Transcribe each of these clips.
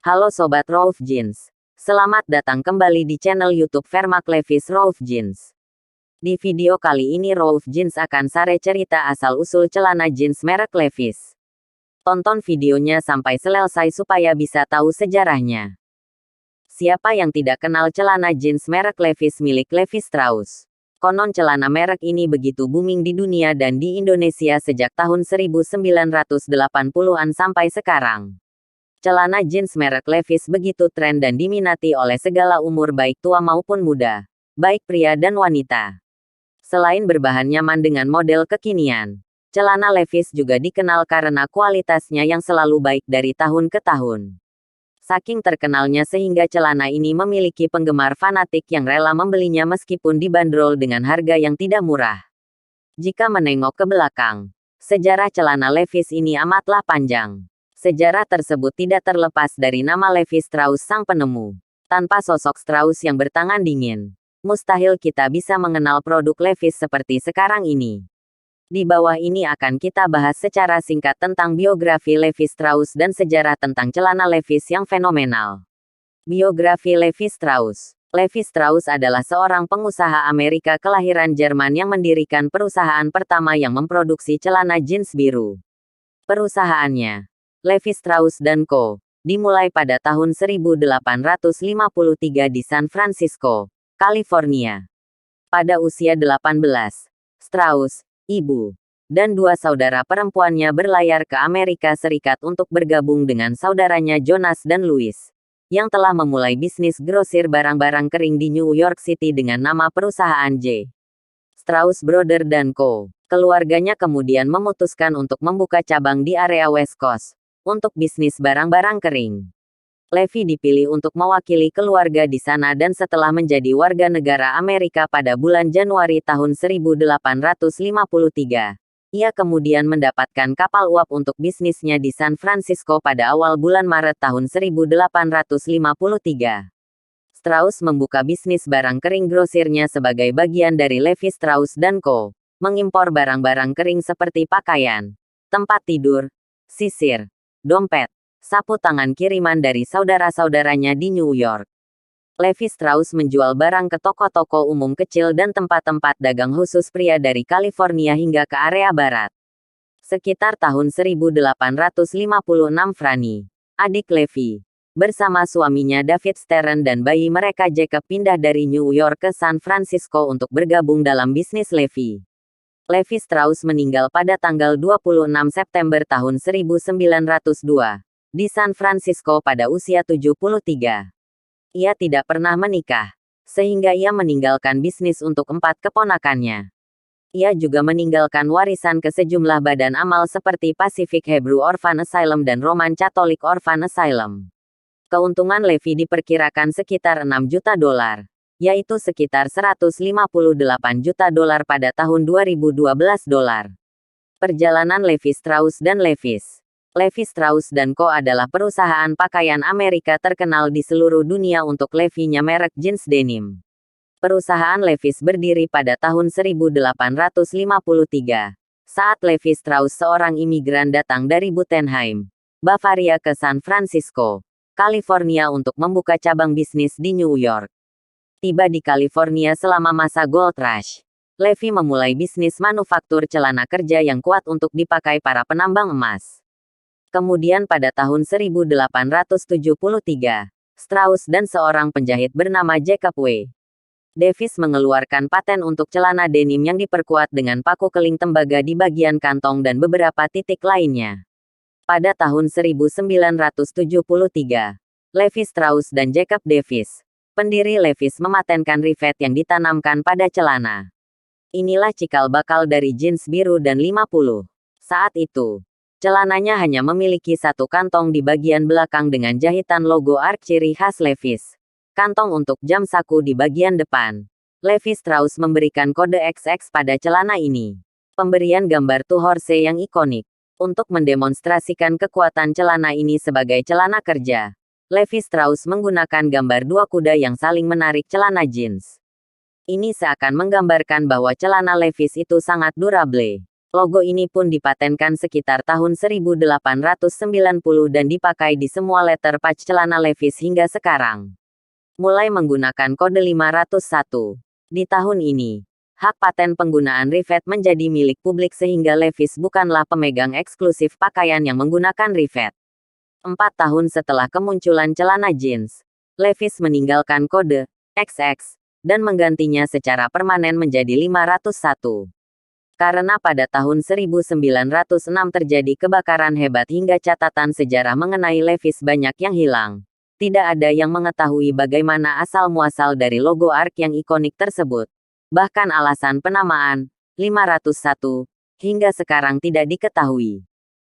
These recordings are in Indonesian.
Halo Sobat Rolf Jeans. Selamat datang kembali di channel YouTube Vermaak Levi's Rolf Jeans. Di video kali ini Rolf Jeans akan sare cerita asal-usul celana jeans merek Levi's. Tonton videonya sampai selesai supaya bisa tahu sejarahnya. Siapa yang tidak kenal celana jeans merek Levi's milik Levi Strauss? Konon celana merek ini begitu booming di dunia dan di Indonesia sejak tahun 1980-an sampai sekarang. Celana jeans merek Levi's begitu tren dan diminati oleh segala umur baik tua maupun muda, baik pria dan wanita. Selain berbahan nyaman dengan model kekinian, celana Levi's juga dikenal karena kualitasnya yang selalu baik dari tahun ke tahun. Saking terkenalnya sehingga celana ini memiliki penggemar fanatik yang rela membelinya meskipun dibanderol dengan harga yang tidak murah. Jika menengok ke belakang, sejarah celana Levi's ini amatlah panjang. Sejarah tersebut tidak terlepas dari nama Levi Strauss sang penemu. Tanpa sosok Strauss yang bertangan dingin, mustahil kita bisa mengenal produk Levi's seperti sekarang ini. Di bawah ini akan kita bahas secara singkat tentang biografi Levi Strauss dan sejarah tentang celana Levi's yang fenomenal. Biografi Levi Strauss. Levi Strauss adalah seorang pengusaha Amerika kelahiran Jerman yang mendirikan perusahaan pertama yang memproduksi celana jeans biru. Perusahaannya, Levi Strauss & Co., dimulai pada tahun 1853 di San Francisco, California. Pada usia 18, Strauss, ibu, dan dua saudara perempuannya berlayar ke Amerika Serikat untuk bergabung dengan saudaranya Jonas dan Louis, yang telah memulai bisnis grosir barang-barang kering di New York City dengan nama perusahaan J. Strauss Brothers & Co. Keluarganya kemudian memutuskan untuk membuka cabang di area West Coast untuk bisnis barang-barang kering. Levi dipilih untuk mewakili keluarga di sana dan setelah menjadi warga negara Amerika pada bulan Januari tahun 1853, ia kemudian mendapatkan kapal uap untuk bisnisnya di San Francisco pada awal bulan Maret tahun 1853. Strauss membuka bisnis barang kering grosirnya sebagai bagian dari Levi Strauss & Co., mengimpor barang-barang kering seperti pakaian, tempat tidur, sisir, dompet, sapu tangan kiriman dari saudara-saudaranya di New York. Levi Strauss menjual barang ke toko-toko umum kecil dan tempat-tempat dagang khusus pria dari California hingga ke area barat. Sekitar tahun 1856 Franny, adik Levi, bersama suaminya David Stern dan bayi mereka Jacob pindah dari New York ke San Francisco untuk bergabung dalam bisnis Levi. Levi Strauss meninggal pada tanggal 26 September tahun 1902, di San Francisco pada usia 73. Ia tidak pernah menikah, sehingga ia meninggalkan bisnis untuk 4 keponakannya. Ia juga meninggalkan warisan ke sejumlah badan amal seperti Pacific Hebrew Orphan Asylum dan Roman Catholic Orphan Asylum. Keuntungan Levi diperkirakan sekitar $6 juta, yaitu sekitar $158 juta pada tahun 2012. Perjalanan Levi Strauss dan Levi's. Levi Strauss & Co. adalah perusahaan pakaian Amerika terkenal di seluruh dunia untuk Levi-nya merek jeans denim. Perusahaan Levi's berdiri pada tahun 1853, saat Levi Strauss seorang imigran datang dari Buttenheim, Bavaria ke San Francisco, California untuk membuka cabang bisnis di New York. Tiba di California selama masa Gold Rush, Levi memulai bisnis manufaktur celana kerja yang kuat untuk dipakai para penambang emas. Kemudian pada tahun 1873, Strauss dan seorang penjahit bernama Jacob W. Davis mengeluarkan paten untuk celana denim yang diperkuat dengan paku keling tembaga di bagian kantong dan beberapa titik lainnya. Pada tahun 1973, Levi Strauss dan Jacob Davis, pendiri Levi's, mematenkan rivet yang ditanamkan pada celana. Inilah cikal bakal dari jeans biru dan 50. Saat itu, celananya hanya memiliki satu kantong di bagian belakang dengan jahitan logo arc ciri khas Levi's. Kantong untuk jam saku di bagian depan. Levi Strauss memberikan kode XX pada celana ini. Pemberian gambar Two Horse yang ikonik. Untuk mendemonstrasikan kekuatan celana ini sebagai celana kerja, Levi Strauss menggunakan gambar dua kuda yang saling menarik celana jeans. Ini seakan menggambarkan bahwa celana Levi's itu sangat durable. Logo ini pun dipatenkan sekitar tahun 1890 dan dipakai di semua letter patch celana Levi's hingga sekarang. Mulai menggunakan kode 501. Di tahun ini, hak paten penggunaan rivet menjadi milik publik sehingga Levi's bukanlah pemegang eksklusif pakaian yang menggunakan rivet. 4 tahun setelah kemunculan celana jeans, Levi's meninggalkan kode XX dan menggantinya secara permanen menjadi 501. Karena pada tahun 1906 terjadi kebakaran hebat hingga catatan sejarah mengenai Levi's banyak yang hilang. Tidak ada yang mengetahui bagaimana asal-muasal dari logo ARK yang ikonik tersebut. Bahkan alasan penamaan, 501, hingga sekarang tidak diketahui.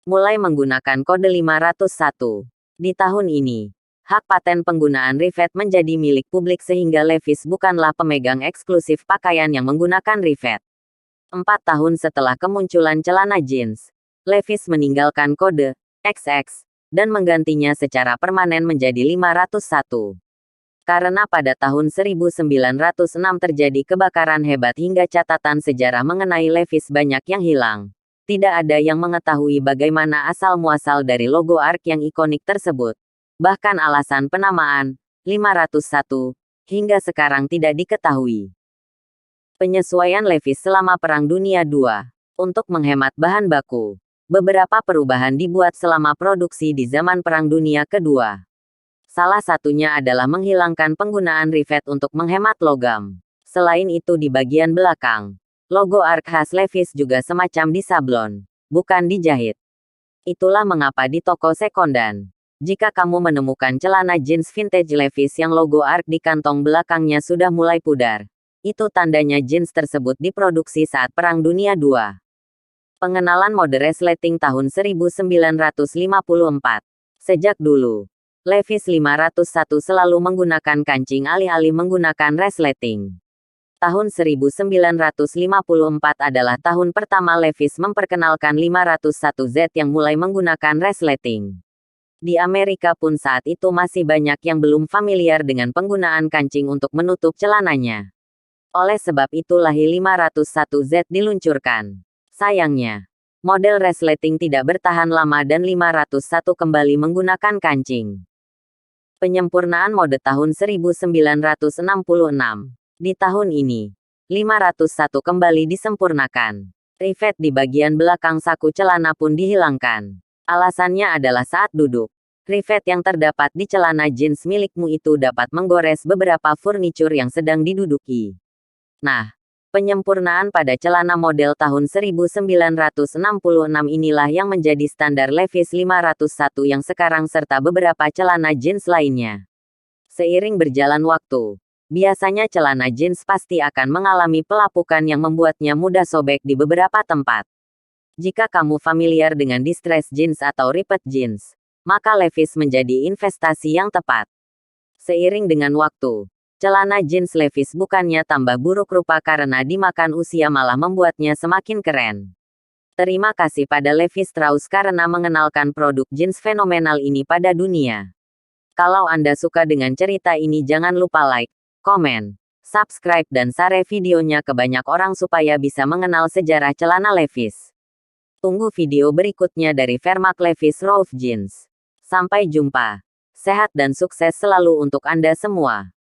Mulai menggunakan kode 501. Di tahun ini, hak paten penggunaan rivet menjadi milik publik sehingga Levi's bukanlah pemegang eksklusif pakaian yang menggunakan rivet. 4 tahun setelah kemunculan celana jeans, Levi's meninggalkan kode XX dan menggantinya secara permanen menjadi 501. Karena pada tahun 1906 terjadi kebakaran hebat hingga catatan sejarah mengenai Levi's banyak yang hilang. Tidak ada yang mengetahui bagaimana asal-muasal dari logo ARK yang ikonik tersebut. Bahkan alasan penamaan, 501, hingga sekarang tidak diketahui. Penyesuaian Levi's selama Perang Dunia II. Untuk menghemat bahan baku, beberapa perubahan dibuat selama produksi di zaman Perang Dunia Kedua. Salah satunya adalah menghilangkan penggunaan rivet untuk menghemat logam. Selain itu di bagian belakang, logo ARK khas Levi's juga semacam disablon, bukan dijahit. Itulah mengapa di toko sekondan, jika kamu menemukan celana jeans vintage Levi's yang logo ARK di kantong belakangnya sudah mulai pudar, itu tandanya jeans tersebut diproduksi saat Perang Dunia II. Pengenalan mode resleting tahun 1954. Sejak dulu, Levi's 501 selalu menggunakan kancing alih-alih menggunakan resleting. Tahun 1954 adalah tahun pertama Levi's memperkenalkan 501Z yang mulai menggunakan resleting. Di Amerika pun saat itu masih banyak yang belum familiar dengan penggunaan kancing untuk menutup celananya. Oleh sebab itulah 501Z diluncurkan. Sayangnya, model resleting tidak bertahan lama dan 501 kembali menggunakan kancing. Penyempurnaan mode tahun 1966. Di tahun ini, 501 kembali disempurnakan. Rivet di bagian belakang saku celana pun dihilangkan. Alasannya adalah saat duduk, rivet yang terdapat di celana jeans milikmu itu dapat menggores beberapa furnitur yang sedang diduduki. Nah, penyempurnaan pada celana model tahun 1966 inilah yang menjadi standar Levi's 501 yang sekarang serta beberapa celana jeans lainnya. Seiring berjalan waktu, biasanya celana jeans pasti akan mengalami pelapukan yang membuatnya mudah sobek di beberapa tempat. Jika kamu familiar dengan distress jeans atau ripped jeans, maka Levi's menjadi investasi yang tepat. Seiring dengan waktu, celana jeans Levi's bukannya tambah buruk rupa karena dimakan usia malah membuatnya semakin keren. Terima kasih pada Levi Strauss karena mengenalkan produk jeans fenomenal ini pada dunia. Kalau Anda suka dengan cerita ini jangan lupa like, komen, subscribe dan share videonya ke banyak orang supaya bisa mengenal sejarah celana Levi's. Tunggu video berikutnya dari Vermaak Levi's Rough Jeans. Sampai jumpa. Sehat dan sukses selalu untuk Anda semua.